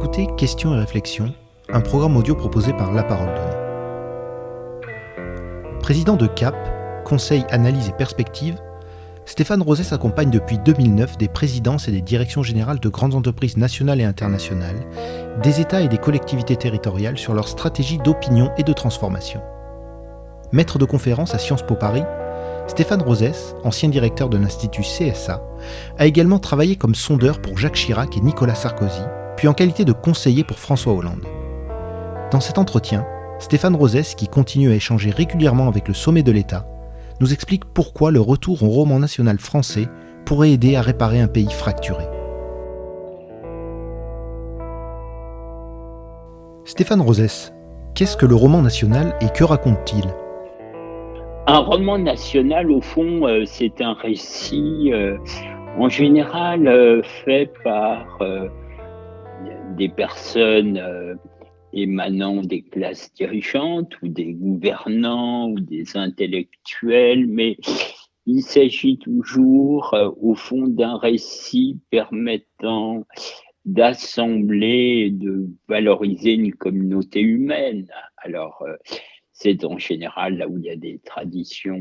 écoutez Questions et réflexions, un programme audio proposé par La Parole Donnée. Président de CAP, Conseil Analyse et Perspective, Stéphane Rosès accompagne depuis 2009 des présidences et des directions générales de grandes entreprises nationales et internationales, des États et des collectivités territoriales sur leur stratégie d'opinion et de transformation. Maître de conférences à Sciences Po Paris, Stéphane Rosès, ancien directeur de l'Institut CSA, a également travaillé comme sondeur pour Jacques Chirac et Nicolas Sarkozy, puis en qualité de conseiller pour François Hollande. Dans cet entretien, Stéphane Rosès, qui continue à échanger régulièrement avec le sommet de l'État, nous explique pourquoi le retour au roman national français pourrait aider à réparer un pays fracturé. Stéphane Rosès, qu'est-ce que le roman national et que raconte-t-il ? Un roman national, au fond, c'est un récit en général fait par des personnes émanant des classes dirigeantes ou des gouvernants ou des intellectuels, mais il s'agit toujours, au fond, d'un récit permettant d'assembler et de valoriser une communauté humaine. Alors, c'est en général là où il y a des traditions,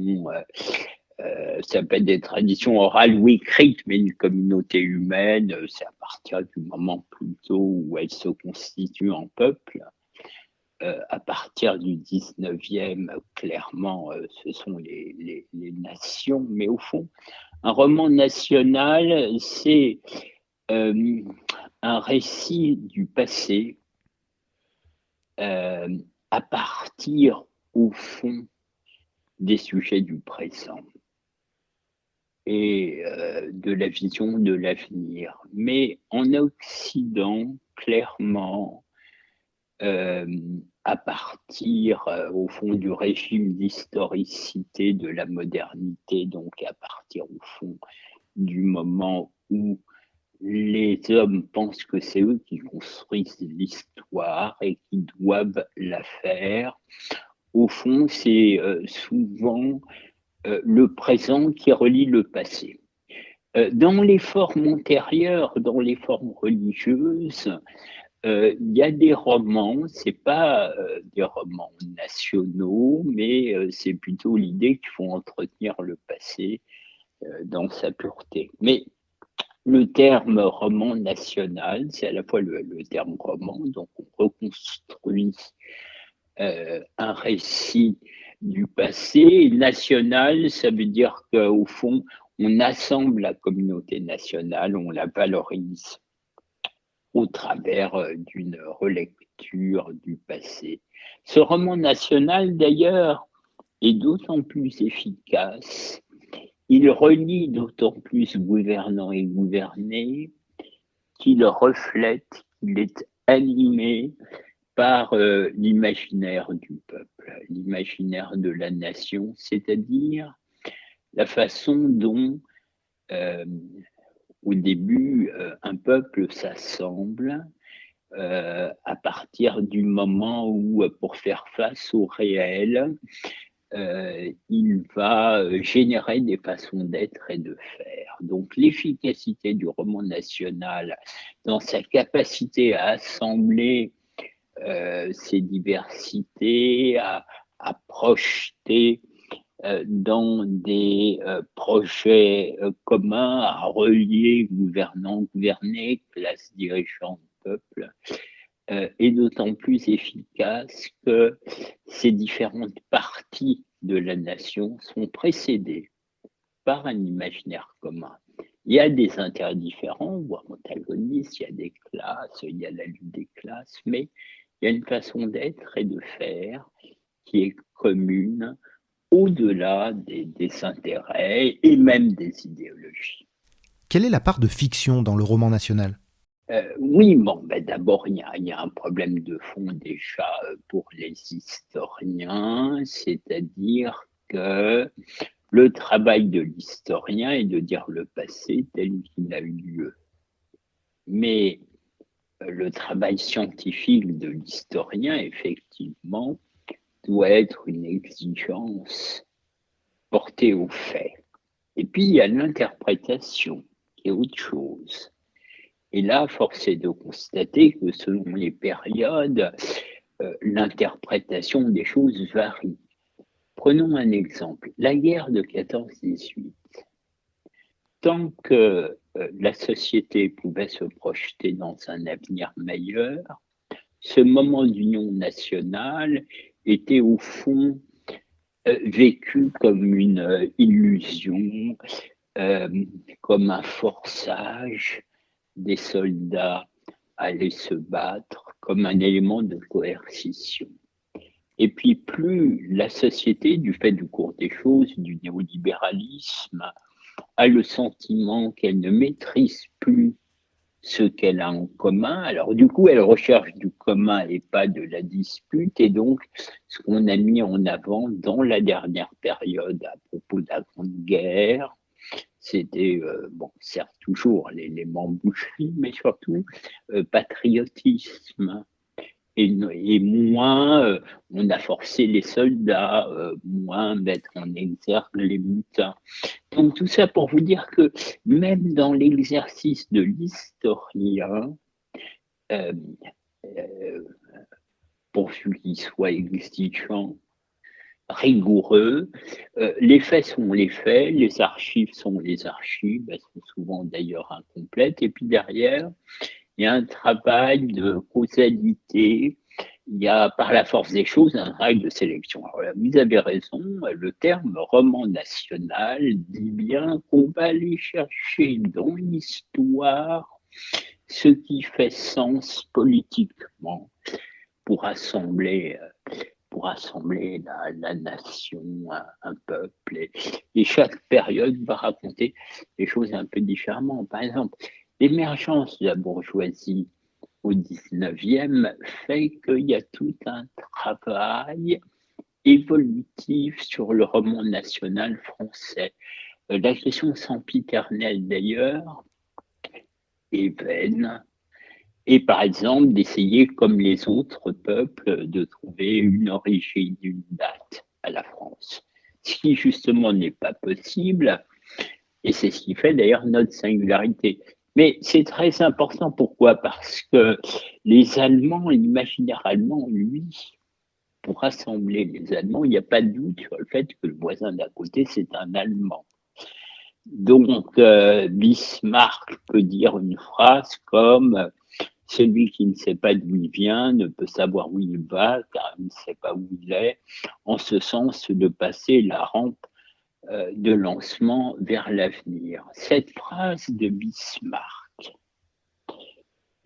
ça peut être des traditions orales ou écrites, mais une communauté humaine, c'est à partir du moment plutôt où elle se constitue en peuple. À partir du 19e, clairement, ce sont les nations, mais au fond, un roman national, c'est un récit du passé à partir, au fond, des sujets du présent et de la vision de l'avenir. Mais en Occident, clairement, à partir, au fond, du régime d'historicité de la modernité, donc à partir, au fond, du moment où les hommes pensent que c'est eux qui construisent l'histoire et qui doivent la faire. Au fond, c'est souvent le présent qui relie le passé. Dans les formes antérieures, dans les formes religieuses, il y a des romans, c'est pas des romans nationaux, mais c'est plutôt l'idée qu'il faut entretenir le passé dans sa pureté. Mais le terme roman national, c'est à la fois le terme roman, donc on reconstruit un récit du passé. National, ça veut dire qu'au fond, on assemble la communauté nationale, on la valorise au travers d'une relecture du passé. Ce roman national, d'ailleurs, est d'autant plus efficace, il relie d'autant plus gouvernants et gouvernés qu'il reflète, qu'il est animé par l'imaginaire du peuple, l'imaginaire de la nation, c'est-à-dire la façon dont, au début, un peuple s'assemble à partir du moment où, pour faire face au réel, il va générer des façons d'être et de faire. Donc l'efficacité du roman national dans sa capacité à assembler ces diversités, à projeter dans des projets communs, à relier gouvernants, gouvernés, classes dirigeantes, peuple, est d'autant plus efficace que ces différentes parties de la nation sont précédées par un imaginaire commun. Il y a des intérêts différents, voire antagonistes, il y a des classes, il y a la lutte des classes, mais il y a une façon d'être et de faire qui est commune au-delà des intérêts et même des idéologies. Quelle est la part de fiction dans le roman national ? Oui, bon, d'abord, il y a un problème de fond déjà pour les historiens, c'est-à-dire que le travail de l'historien est de dire le passé tel qu'il a eu lieu. Mais le travail scientifique de l'historien, effectivement, doit être une exigence portée aux faits. Et puis, il y a l'interprétation, qui est autre chose. Et là, force est de constater que selon les périodes, l'interprétation des choses varie. Prenons un exemple, la guerre de 14-18. Tant que la société pouvait se projeter dans un avenir meilleur, ce moment d'union nationale était au fond vécu comme une illusion, comme un forçage des soldats à aller se battre, comme un élément de coercition. Et puis plus la société, du fait du cours des choses, du néolibéralisme, a le sentiment qu'elle ne maîtrise plus ce qu'elle a en commun. Alors du coup, elle recherche du commun et pas de la dispute. Et donc, ce qu'on a mis en avant dans la dernière période à propos de la Grande Guerre, c'était, bon, certes toujours l'élément boucherie, mais surtout patriotisme. Et moins, on a forcé les soldats, moins mettre en exergue les mutins. Donc tout ça pour vous dire que même dans l'exercice de l'historien, euh, euh, pourvu qu'il soit exigeant, rigoureux, les faits sont les faits, les archives sont les archives, elles sont souvent d'ailleurs incomplètes, et puis derrière, il y a un travail de causalité, il y a par la force des choses un travail de sélection. Alors là, vous avez raison, le terme roman national dit bien qu'on va aller chercher dans l'histoire ce qui fait sens politiquement pour assembler, la nation, un peuple. Et chaque période va raconter des choses un peu différemment. Par exemple, l'émergence de la bourgeoisie au 19e fait qu'il y a tout un travail évolutif sur le roman national français. La question sempiternelle d'ailleurs est vaine, et par exemple d'essayer comme les autres peuples de trouver une origine, une date à la France. Ce qui justement n'est pas possible, et c'est ce qui fait d'ailleurs notre singularité. Mais c'est très important, pourquoi? Parce que les Allemands, l'imaginaire allemand, lui, pour rassembler les Allemands, il n'y a pas de doute sur le fait que le voisin d'à côté, c'est un Allemand. Donc, Bismarck peut dire une phrase comme celui qui ne sait pas d'où il vient ne peut savoir où il va, car il ne sait pas où il est, en ce sens de passer la rampe de lancement vers l'avenir. Cette phrase de Bismarck,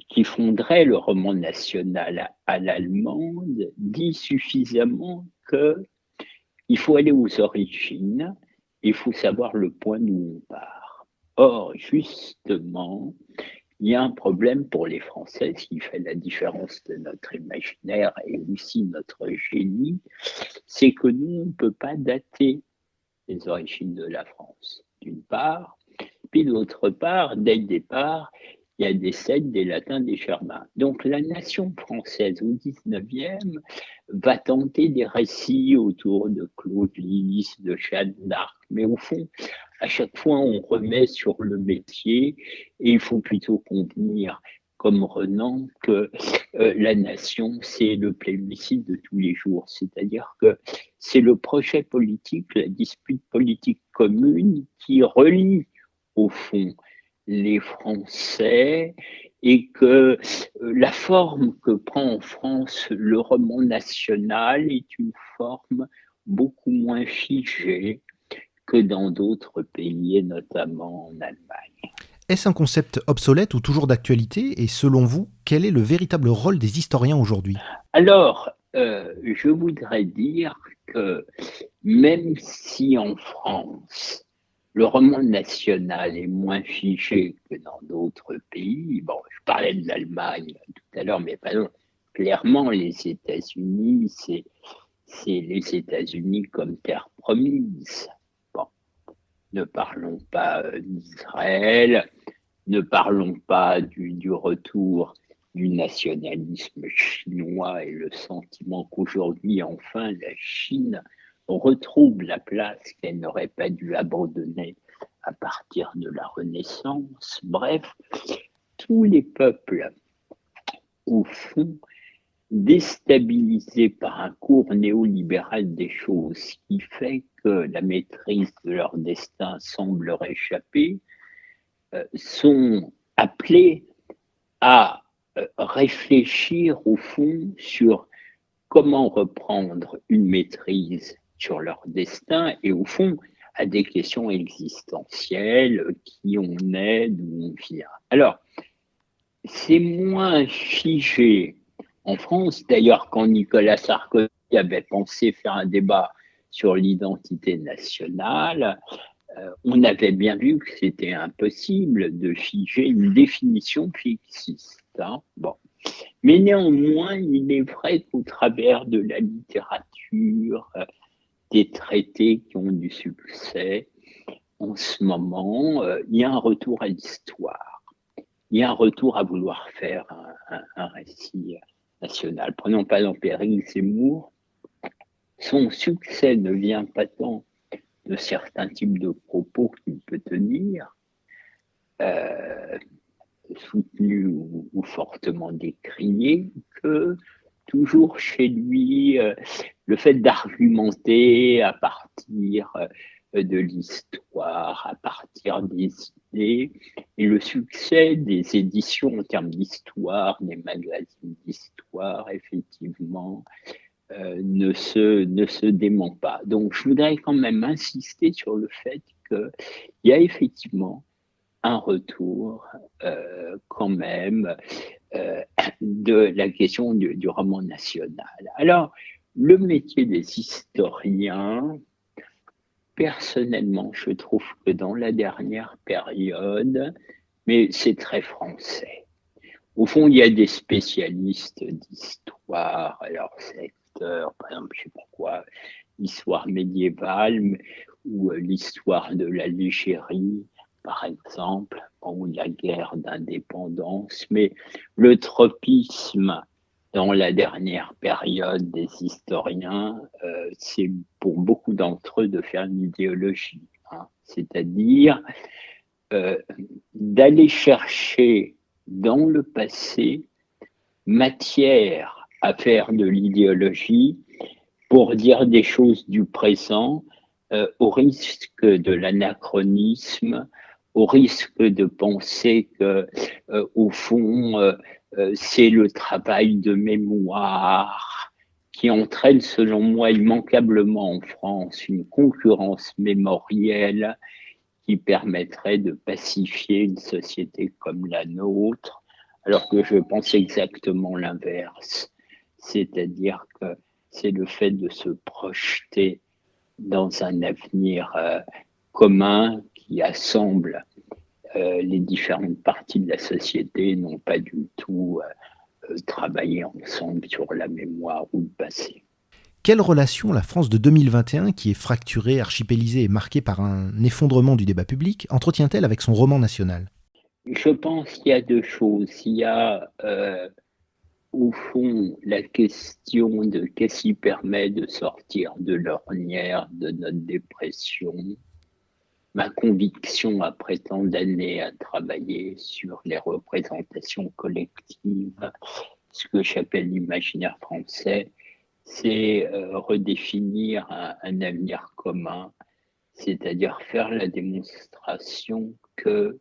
qui fonderait le roman national à l'allemande, dit suffisamment qu'il faut aller aux origines, il faut savoir le point d'où on part. Or, justement, il y a un problème pour les Français, ce qui fait la différence de notre imaginaire et aussi notre génie, c'est que nous, on ne peut pas dater les origines de la France, d'une part, puis d'autre part, dès le départ, il y a des Celtes, des Latins, des Germains. Donc la nation française au 19e va tenter des récits autour de Claude Lys, de Jeanne d'Arc, mais au fond, à chaque fois, on remet sur le métier et il faut plutôt convenir, comme Renan, que la nation, c'est le plébiscite de tous les jours. C'est-à-dire que c'est le projet politique, la dispute politique commune qui relie, au fond, les Français et que la forme que prend en France le roman national est une forme beaucoup moins figée que dans d'autres pays, et notamment en Allemagne. Est-ce un concept obsolète ou toujours d'actualité? Et selon vous, quel est le véritable rôle des historiens aujourd'hui? Alors, je voudrais dire que même si en France, le roman national est moins figé que dans d'autres pays, bon, je parlais de l'Allemagne tout à l'heure, mais pas clairement, les États-Unis, c'est les États-Unis comme terre promise. Bon, ne parlons pas d'Israël, ne parlons pas du retour du nationalisme chinois et le sentiment qu'aujourd'hui, enfin, la Chine retrouve la place qu'elle n'aurait pas dû abandonner à partir de la Renaissance. Bref, tous les peuples, au fond, déstabilisés par un cours néolibéral des choses qui fait que la maîtrise de leur destin semble leur échapper, sont appelés à réfléchir au fond sur comment reprendre une maîtrise sur leur destin et au fond à des questions existentielles, qui on est, d'où on vient. Alors, c'est moins figé en France, d'ailleurs, quand Nicolas Sarkozy avait pensé faire un débat sur l'identité nationale, on avait bien vu que c'était impossible de figer une définition fixiste. Hein. Bon. Mais néanmoins, il est vrai qu'au travers de la littérature, des traités qui ont du succès, en ce moment, il y a un retour à l'histoire. Il y a un retour à vouloir faire un récit national. Prenons par exemple Éric Zemmour. Son succès ne vient pas tant de certains types de propos qu'il peut tenir, soutenus ou fortement décriés, que toujours chez lui, le fait d'argumenter à partir de l'histoire, à partir des idées, et le succès des éditions en termes d'histoire, des magazines d'histoire, effectivement, ne se dément pas. Donc, je voudrais quand même insister sur le fait qu'il y a effectivement un retour quand même de la question du roman national. Alors, le métier des historiens, personnellement, je trouve que dans la dernière période, mais c'est très français. Au fond, il y a des spécialistes d'histoire, alors secteur, par exemple, je sais pas quoi, l'histoire médiévale ou l'histoire de l'Algérie, par exemple, ou la guerre d'indépendance, mais le tropisme dans la dernière période des historiens, c'est pour beaucoup d'entre eux de faire une idéologie, hein, c'est-à-dire d'aller chercher dans le passé matière à faire de l'idéologie pour dire des choses du présent, au risque de l'anachronisme, au risque de penser que, au fond, c'est le travail de mémoire qui entraîne, selon moi, immanquablement en France une concurrence mémorielle qui permettrait de pacifier une société comme la nôtre, alors que je pense exactement l'inverse, c'est-à-dire que c'est le fait de se projeter dans un avenir commun qui assemble les différentes parties de la société, non pas du tout travailler ensemble sur la mémoire ou le passé. Quelle relation la France de 2021, qui est fracturée, archipélisée et marquée par un effondrement du débat public, entretient-elle avec son roman national ? Je pense qu'il y a deux choses. Il y a au fond la question de qu'est-ce qui permet de sortir de l'ornière de notre dépression. Ma conviction après tant d'années à travailler sur les représentations collectives, ce que j'appelle l'imaginaire français, c'est redéfinir un avenir commun, c'est-à-dire faire la démonstration que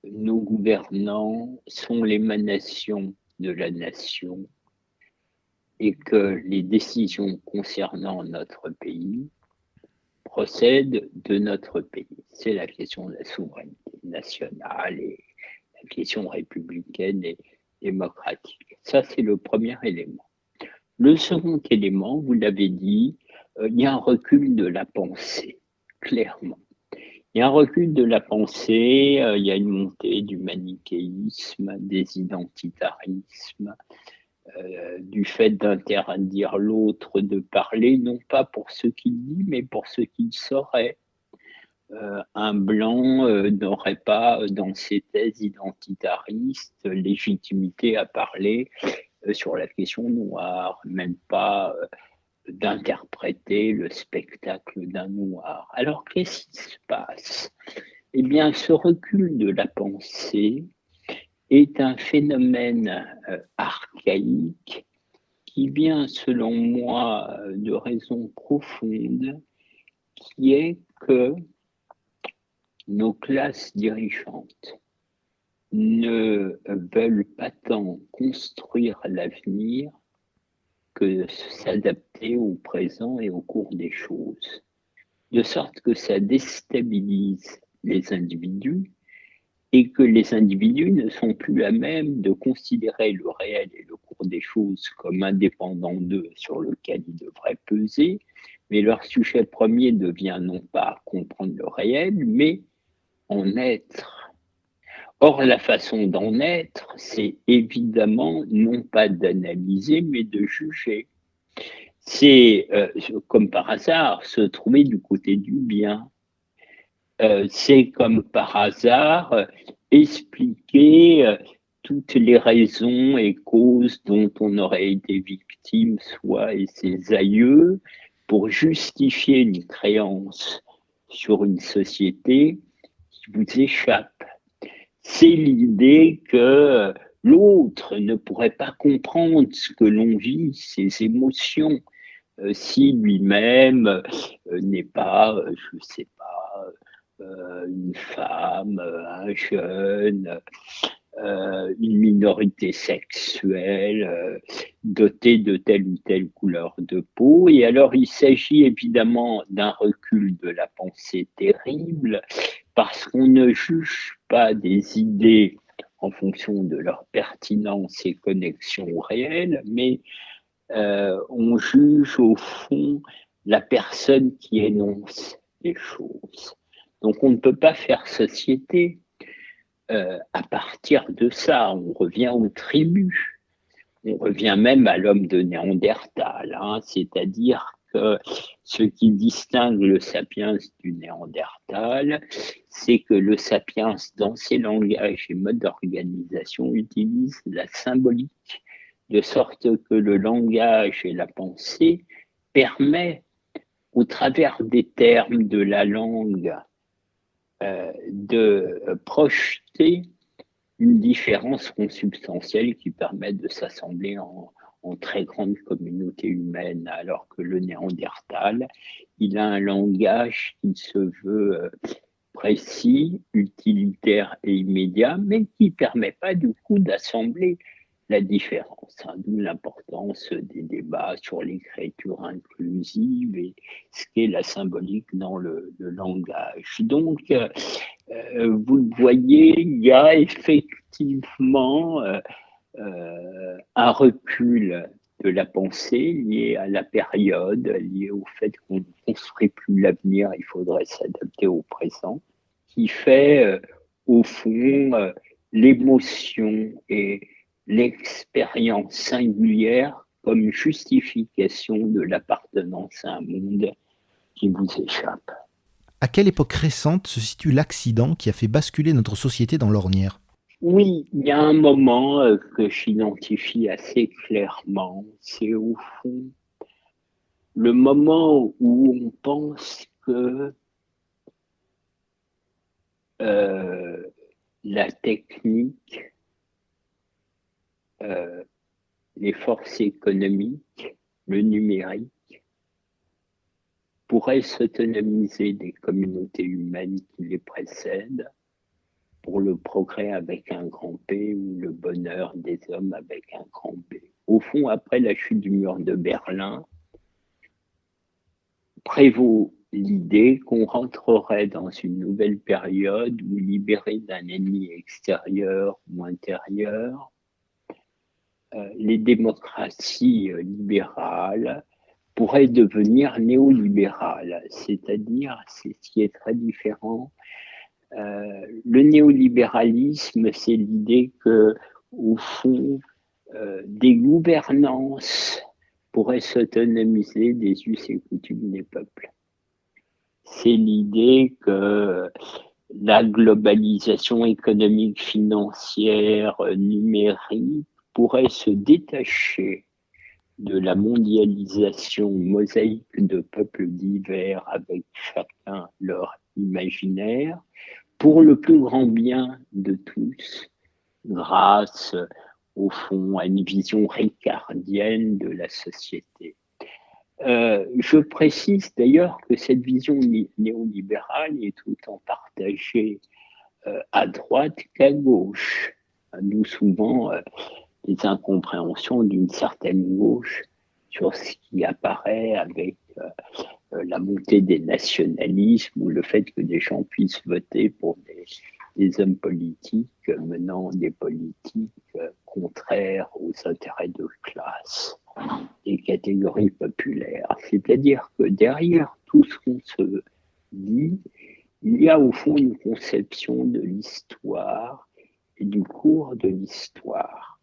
nos gouvernants sont l'émanation de la nation et que les décisions concernant notre pays procèdent de notre pays. C'est la question de la souveraineté nationale et la question républicaine et démocratique. Ça, c'est le premier élément. Le second élément, vous l'avez dit, il y a un recul de la pensée, clairement. Il y a un recul de la pensée, il y a une montée du manichéisme, des identitarismes, du fait d'interdire l'autre de parler, non pas pour ce qu'il dit, mais pour ce qu'il saurait. Un blanc n'aurait pas, dans ses thèses identitaristes, légitimité à parler sur la question noire, même pas d'interpréter le spectacle d'un noir. Alors, qu'est-ce qui se passe? Eh bien, ce recul de la pensée est un phénomène archaïque qui vient, selon moi, de raisons profondes, qui est que nos classes dirigeantes ne veulent pas tant construire l'avenir que s'adapter au présent et au cours des choses, de sorte que ça déstabilise les individus et que les individus ne sont plus à même de considérer le réel et le cours des choses comme indépendants d'eux sur lequel ils devraient peser, mais leur sujet premier devient non pas comprendre le réel, mais en être. Or, la façon d'en être, c'est évidemment non pas d'analyser, mais de juger. C'est, comme par hasard, se trouver du côté du bien. C'est comme par hasard expliquer toutes les raisons et causes dont on aurait été victime, soi et ses aïeux, pour justifier une créance sur une société qui vous échappe. C'est l'idée que l'autre ne pourrait pas comprendre ce que l'on vit, ses émotions, si lui-même n'est pas, je ne sais pas, une femme, un jeune, une minorité sexuelle dotée de telle ou telle couleur de peau. Et alors, il s'agit évidemment d'un recul de la pensée terrible, parce qu'on ne juge pas des idées en fonction de leur pertinence et connexion au réel, mais on juge au fond la personne qui énonce les choses. Donc on ne peut pas faire société à partir de ça. On revient aux tribus, on revient même à l'homme de Néandertal, hein, c'est-à-dire que ce qui distingue le sapiens du Néandertal, c'est que le sapiens, dans ses langages et modes d'organisation, utilise la symbolique, de sorte que le langage et la pensée permettent, au travers des termes de la langue, de projeter une différence consubstantielle qui permet de s'assembler en très grande communauté humaine, alors que le Néandertal, il a un langage qui se veut précis, utilitaire et immédiat, mais qui ne permet pas du coup d'assembler la différence, hein, d'où l'importance des débats sur l'écriture inclusive et ce qu'est la symbolique dans le langage. Donc, vous le voyez, il y a effectivement un recul de la pensée lié à la période, lié au fait qu'on ne construit plus l'avenir, il faudrait s'adapter au présent, qui fait au fond l'émotion et l'expérience singulière comme justification de l'appartenance à un monde qui vous échappe. À quelle époque récente se situe l'accident qui a fait basculer notre société dans l'ornière ? Oui, il y a un moment que j'identifie assez clairement, c'est au fond le moment où on pense que la technique, les forces économiques, le numérique, pourraient s'autonomiser des communautés humaines qui les précèdent pour le progrès avec un grand P ou le bonheur des hommes avec un grand B. Au fond, après la chute du mur de Berlin, prévaut l'idée qu'on rentrerait dans une nouvelle période où, libéré d'un ennemi extérieur ou intérieur, les démocraties libérales pourraient devenir néolibérales, c'est-à-dire, c'est ce qui est très différent. Le néolibéralisme, c'est l'idée que, au fond, des gouvernances pourraient s'autonomiser des us et coutumes des peuples. C'est l'idée que la globalisation économique, financière, numérique pourrait se détacher de la mondialisation mosaïque de peuples divers avec chacun leur imaginaire pour le plus grand bien de tous, grâce, au fond, à une vision ricardienne de la société. Je précise d'ailleurs que cette vision néolibérale est autant partagée à droite qu'à gauche. Nous, souvent, des incompréhensions d'une certaine gauche sur ce qui apparaît avec la montée des nationalismes ou le fait que des gens puissent voter pour des hommes politiques menant des politiques contraires aux intérêts de classe des catégories populaires. C'est-à-dire que derrière tout ce qu'on se dit, il y a au fond une conception de l'histoire et du cours de l'histoire.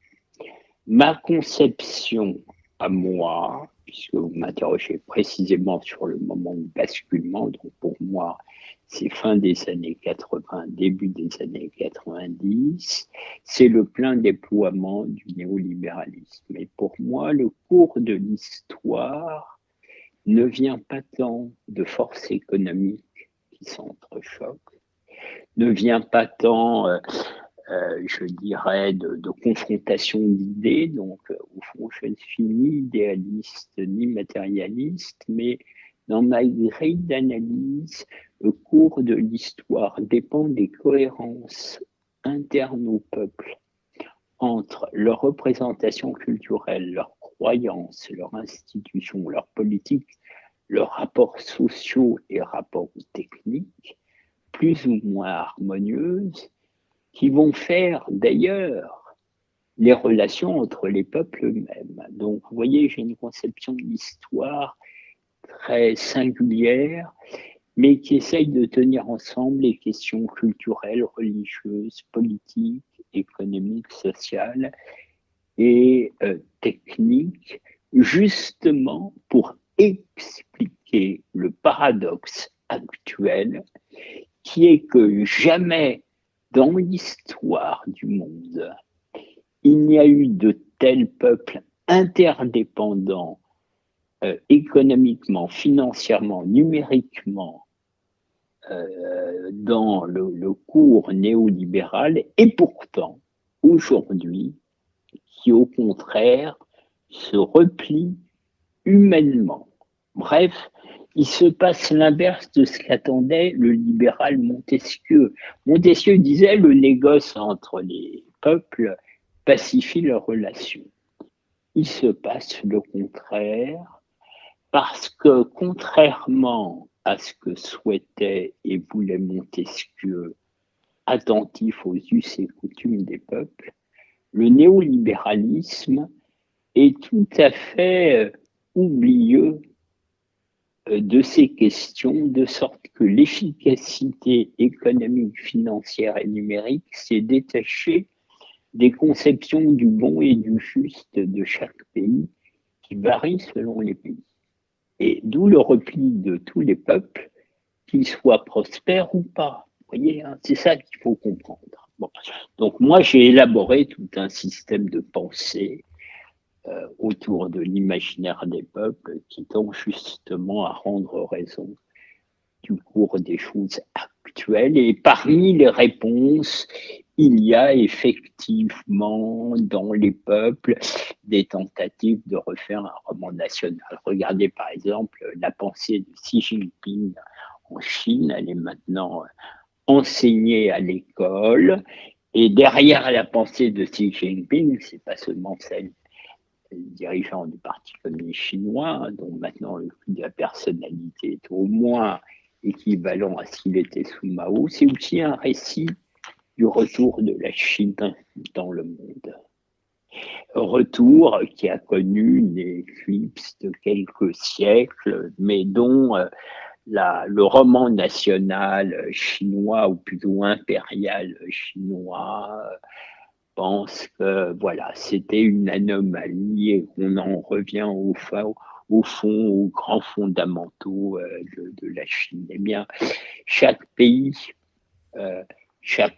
Ma conception à moi, puisque vous m'interrogez précisément sur le moment de basculement, donc pour moi, c'est fin des années 80, début des années 90, c'est le plein déploiement du néolibéralisme. Et pour moi, le cours de l'histoire ne vient pas tant de forces économiques qui s'entrechoquent, ne vient pas tant je dirais, de confrontation d'idées. Donc, au fond, je ne suis ni idéaliste ni matérialiste, mais dans ma grille d'analyse, le cours de l'histoire dépend des cohérences internes au peuple entre leur représentation culturelle, leurs croyances, leurs institutions, leurs politiques, leurs rapports sociaux et rapports techniques, plus ou moins harmonieuses, qui vont faire d'ailleurs les relations entre les peuples eux-mêmes. Donc, vous voyez, j'ai une conception de l'histoire très singulière, mais qui essaye de tenir ensemble les questions culturelles, religieuses, politiques, économiques, sociales et techniques, justement pour expliquer le paradoxe actuel, qui est que jamais dans l'histoire du monde, il n'y a eu de tels peuples interdépendants économiquement, financièrement, numériquement dans le cours néolibéral, et pourtant, aujourd'hui, qui au contraire se replient humainement. Bref, il se passe l'inverse de ce qu'attendait le libéral Montesquieu. Montesquieu disait le négoce entre les peuples pacifie leurs relations. Il se passe le contraire parce que contrairement à ce que souhaitait et voulait Montesquieu, attentif aux us et coutumes des peuples, le néolibéralisme est tout à fait oublieux de ces questions, de sorte que l'efficacité économique, financière et numérique s'est détachée des conceptions du bon et du juste de chaque pays qui varient selon les pays. Et d'où le repli de tous les peuples, qu'ils soient prospères ou pas. Vous voyez, hein, c'est ça qu'il faut comprendre. Bon. Donc moi, j'ai élaboré tout un système de pensée autour de l'imaginaire des peuples qui tend justement à rendre raison du cours des choses actuelles. Et parmi les réponses, il y a effectivement dans les peuples des tentatives de refaire un roman national. Regardez par exemple la pensée de Xi Jinping en Chine, elle est maintenant enseignée à l'école. Et derrière la pensée de Xi Jinping, c'est pas seulement celle dirigeant du Parti communiste chinois, dont maintenant le prix de la personnalité est au moins équivalent à ce qu'il était sous Mao, c'est aussi un récit du retour de la Chine dans le monde. Retour qui a connu une éclipse de quelques siècles, mais dont le roman national chinois, ou plutôt impérial chinois, pense que voilà, c'était une anomalie et qu'on en revient au fond, aux grands fondamentaux de la Chine. Eh bien, chaque pays, chaque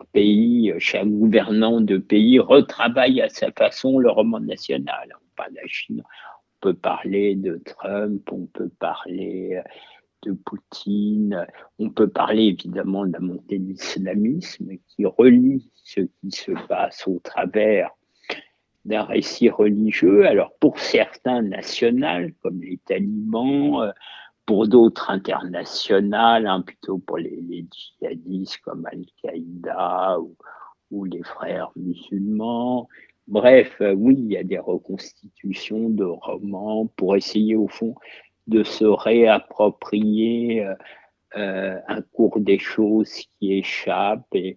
gouvernant de pays retravaille à sa façon le roman national. On parle de la Chine, on peut parler de Trump, on peut parler de Poutine. On peut parler évidemment de la montée de l'islamisme qui relie ce qui se passe au travers d'un récit religieux. Alors pour certains national, comme les talibans, pour d'autres internationales, plutôt pour les djihadistes comme Al-Qaïda ou les frères musulmans. Bref, oui, il y a des reconstitutions de romans pour essayer au fond de se réapproprier un cours des choses qui échappe et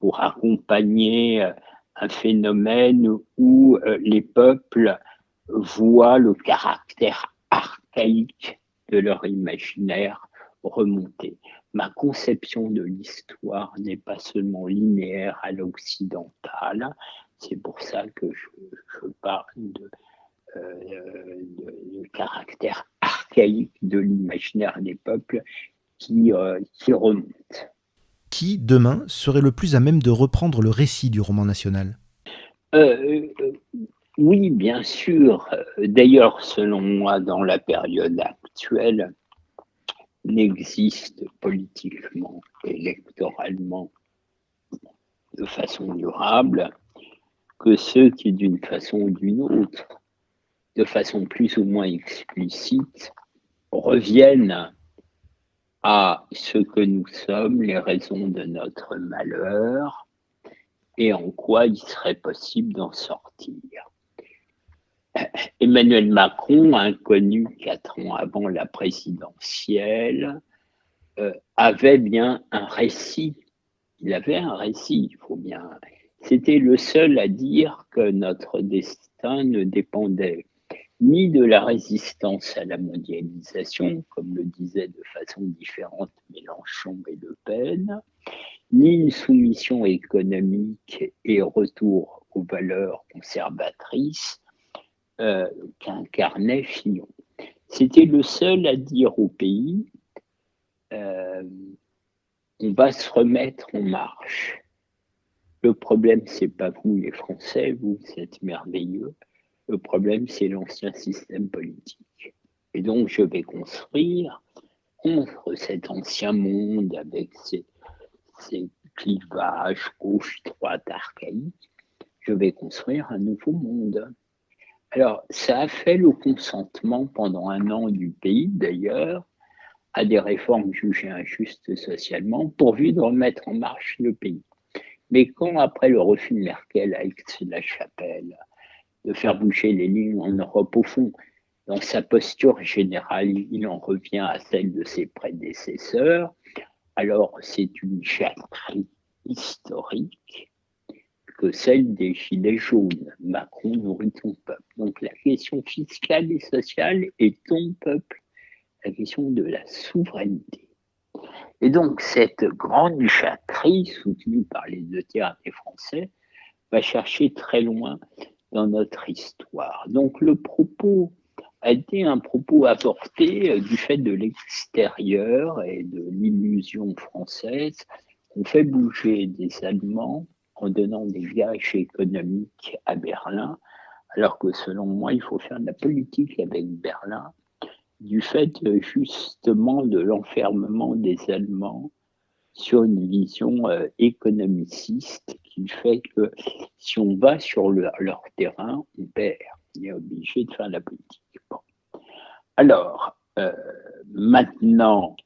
pour accompagner un phénomène où les peuples voient le caractère archaïque de leur imaginaire remonter. Ma conception de l'histoire n'est pas seulement linéaire à l'occidentale, c'est pour ça que je parle de caractère archaïque de l'imaginaire des peuples qui remonte. Qui, demain, serait le plus à même de reprendre le récit du roman national ? Oui, bien sûr. D'ailleurs, selon moi, dans la période actuelle, n'existe politiquement, électoralement, de façon durable, que ceux qui, d'une façon ou d'une autre, de façon plus ou moins explicite, reviennent à ce que nous sommes, les raisons de notre malheur, et en quoi il serait possible d'en sortir. Emmanuel Macron, inconnu 4 ans avant la présidentielle, avait bien un récit. Il avait un récit, il faut bien. C'était le seul à dire que notre destin ne dépendait ni de la résistance à la mondialisation, comme le disaient de façon différente Mélenchon et Le Pen, ni une soumission économique et retour aux valeurs conservatrices qu'incarnait Fillon. C'était le seul à dire au pays on va se remettre en marche. Le problème, c'est pas vous les Français, vous êtes merveilleux. Le problème, c'est l'ancien système politique. Et donc, je vais construire contre cet ancien monde avec ses clivages gauche-droite archaïques, je vais construire un nouveau monde. Alors, ça a fait le consentement pendant 1 an du pays, d'ailleurs, à des réformes jugées injustes socialement, pourvu de remettre en marche le pays. Mais quand, après le refus de Merkel à Aix-la-Chapelle, de faire bouger les lignes en Europe, au fond, dans sa posture générale, il en revient à celle de ses prédécesseurs, alors c'est une jacquerie historique que celle des Gilets jaunes. Macron nourrit ton peuple. Donc la question fiscale et sociale est ton peuple, la question de la souveraineté. Et donc cette grande jacquerie, soutenue par les 2/3 des Français, va chercher très loin dans notre histoire. Donc le propos a été un propos apporté du fait de l'extérieur et de l'illusion française qu'on fait bouger des Allemands en donnant des gages économiques à Berlin, alors que selon moi, il faut faire de la politique avec Berlin, du fait justement de l'enfermement des Allemands sur une vision économiciste qui fait que si on va sur leur terrain, on perd. On est obligé de faire de la politique. Bon. Alors, maintenant,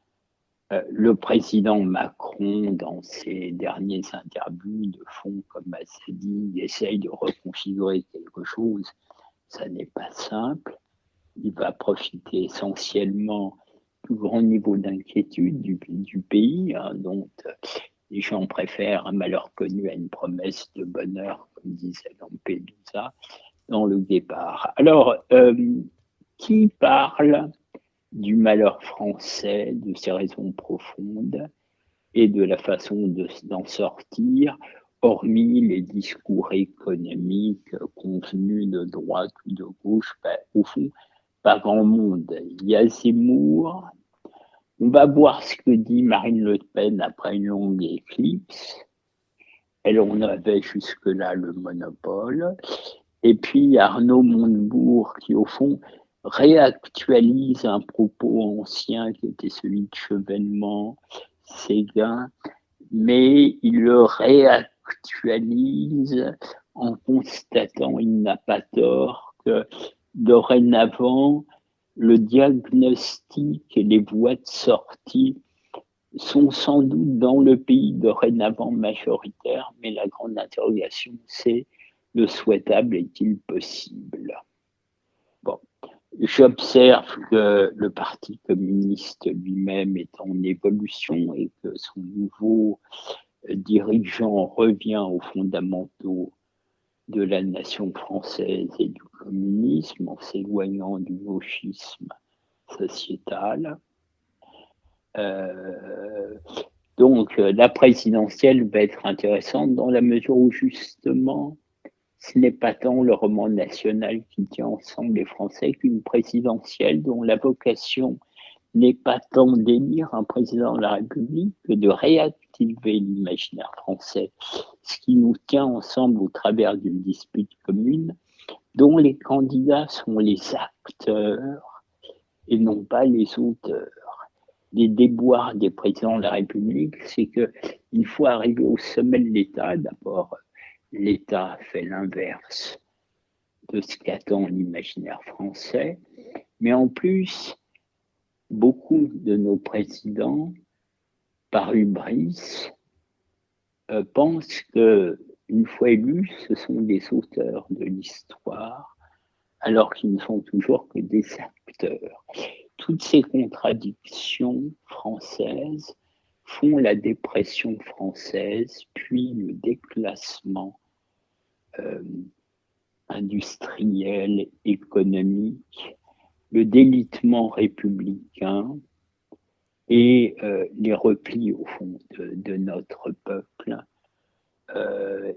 le président Macron, dans ses dernières interviews de fond, comme assez dit, il essaye de reconfigurer quelque chose. Ça n'est pas simple. Il va profiter essentiellement du grand niveau d'inquiétude du pays, dont les gens préfèrent un malheur connu à une promesse de bonheur, comme disait Lampedusa, dans Le Guépard. Alors, qui parle du malheur français, de ses raisons profondes et de la façon d'en sortir, hormis les discours économiques convenus de droite ou de gauche, au fond, pas grand monde. Il y a Zemmour. On va voir ce que dit Marine Le Pen après une longue éclipse. Elle en avait jusque-là le monopole. Et puis Arnaud Montebourg qui, au fond, réactualise un propos ancien qui était celui de Chevènement, Séguin, mais il le réactualise en constatant, il n'a pas tort, que dorénavant, le diagnostic et les voies de sortie sont sans doute dans le pays dorénavant majoritaires, mais la grande interrogation, c'est le souhaitable est-il possible? Bon, j'observe que le Parti communiste lui-même est en évolution et que son nouveau dirigeant revient aux fondamentaux de la nation française et du communisme en s'éloignant du gauchisme sociétal. Donc la présidentielle va être intéressante dans la mesure où justement ce n'est pas tant le roman national qui tient ensemble les Français qu'une présidentielle dont la vocation n'est pas tant d'élire un président de la République que de réactiver l'imaginaire français, ce qui nous tient ensemble au travers d'une dispute commune dont les candidats sont les acteurs et non pas les auteurs. Les déboires des présidents de la République, c'est qu'il faut arriver au sommet de l'État. D'abord, l'État fait l'inverse de ce qu'attend l'imaginaire français, mais en plus, beaucoup de nos présidents, par hubris, pensent qu'une fois élus, ce sont des auteurs de l'histoire, alors qu'ils ne sont toujours que des acteurs. Toutes ces contradictions françaises font la dépression française, puis le déclassement industriel, économique, le délitement républicain et les replis au fond de notre peuple.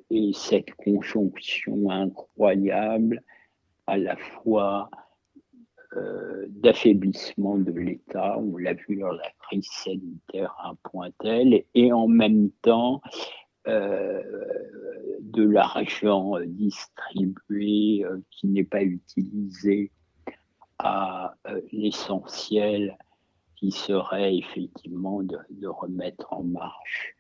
Et cette conjonction incroyable à la fois d'affaiblissement de l'État, on l'a vu lors de la crise sanitaire à un point tel, et en même temps de l'argent distribué qui n'est pas utilisé à l'essentiel, qui serait effectivement de remettre en marche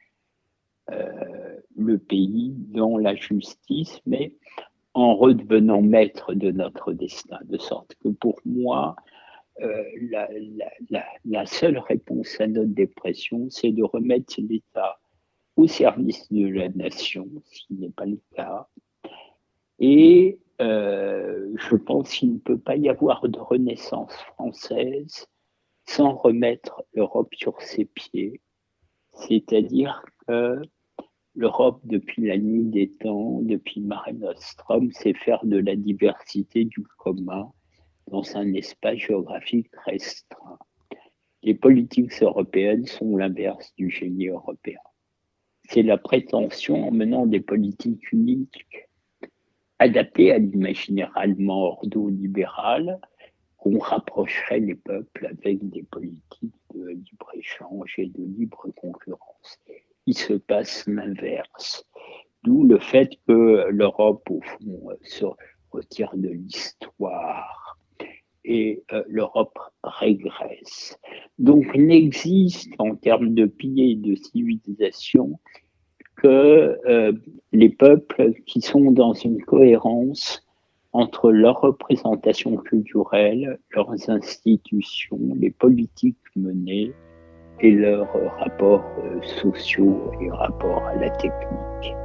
le pays dans la justice, mais en redevenant maître de notre destin. De sorte que pour moi, la seule réponse à notre dépression, c'est de remettre l'État au service de la nation, ce qui n'est pas le cas. Et je pense qu'il ne peut pas y avoir de renaissance française sans remettre l'Europe sur ses pieds. C'est-à-dire que l'Europe, depuis la nuit des temps, depuis Mare Nostrum, sait faire de la diversité du commun dans un espace géographique restreint. Les politiques européennes sont l'inverse du génie européen. C'est la prétention, en menant des politiques uniques, adaptées à l'imaginaire allemand ordo-libéral, qu'on rapprocherait les peuples avec des politiques de libre-échange et de libre concurrence. Il se passe l'inverse. D'où le fait que l'Europe, au fond, se retire de l'histoire et l'Europe régresse. Donc, il n'existe en termes de pays et de civilisation que les peuples qui sont dans une cohérence entre leur représentation culturelle, leurs institutions, les politiques menées et leurs rapports sociaux et rapports à la technique.